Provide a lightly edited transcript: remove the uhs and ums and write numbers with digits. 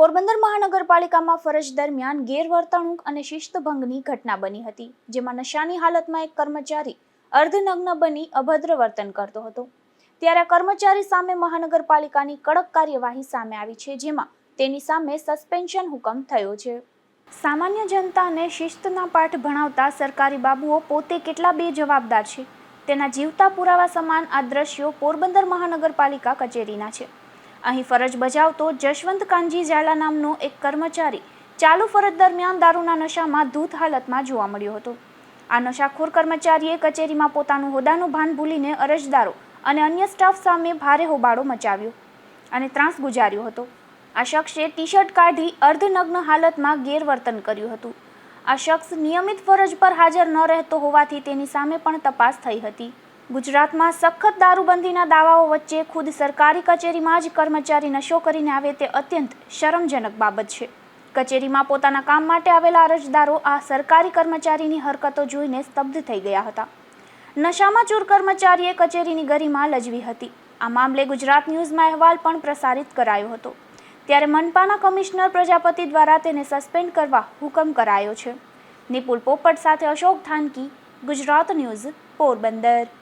પોરબંદર મહાનગરપાલિકામાં ફરજ દરમિયાન ગેરવર્તણૂક અને શિસ્તભંગની ઘટના બની હતી, જેમાં નશાની હાલતમાં એક કર્મચારી અર્ધનગ્ન બની અભદ્ર વર્તન કરતો હતો। ત્યારે કર્મચારી સામે મહાનગરપાલિકાની કડક કાર્યવાહી સામે આવી છે, જેમાં તેની સામે સસ્પેન્શન હુકમ થયો છે। સામાન્ય જનતાને શિસ્તના પાઠ ભણાવતા સરકારી બાબુઓ પોતે કેટલા બેજવાબદાર છે, તેના જીવતા પુરાવા સમાન આ દ્રશ્યો પોરબંદર મહાનગરપાલિકા કચેરીના છે। અહીં ફરજ બજાવતો જશવંત કાનજી ઝાલા નામનો એક કર્મચારી ચાલુ ફરજ દરમિયાન દારૂના નશામાં ધૂત હાલતમાં જોવા મળ્યો હતો। આ નશાખોર કર્મચારીએ કચેરીમાં પોતાનું હોદ્દાનું ભાન ભૂલીને અરજદારો અને અન્ય સ્ટાફ સામે ભારે હોબાળો મચાવ્યો અને ત્રાસ ગુજાર્યો હતો। આ શખ્સે ટી શર્ટ કાઢી અર્ધનગ્ન હાલતમાં ગેરવર્તન કર્યું હતું। આ શખ્સ નિયમિત ફરજ પર હાજર ન રહેતો હોવાથી તેની સામે પણ તપાસ થઈ હતી। ગુજરાતમાં સખત દારૂબંધીના દાવાઓ વચ્ચે ખુદ સરકારી કચેરીમાં જ કર્મચારી નશો કરીને આવે તે અત્યંત શરમજનક બાબત છે। કચેરીમાં પોતાના કામ માટે આવેલા અરજદારો આ સરકારી કર્મચારીની હરકતો જોઈને સ્તબ્ધ થઈ ગયા હતા। નશામાં ચૂર કર્મચારીએ કચેરીની ગરિમા લજવી હતી। આ મામલે ગુજરાત ન્યૂઝમાં અહેવાલ પણ પ્રસારિત કરાયો હતો। ત્યારે મનપાના કમિશનર પ્રજાપતિ દ્વારા તેને સસ્પેન્ડ કરવા હુકમ કરાયો છે। નિપુલ પોપટ સાથે અશોક થાનકી, ગુજરાત ન્યૂઝ, પોરબંદર।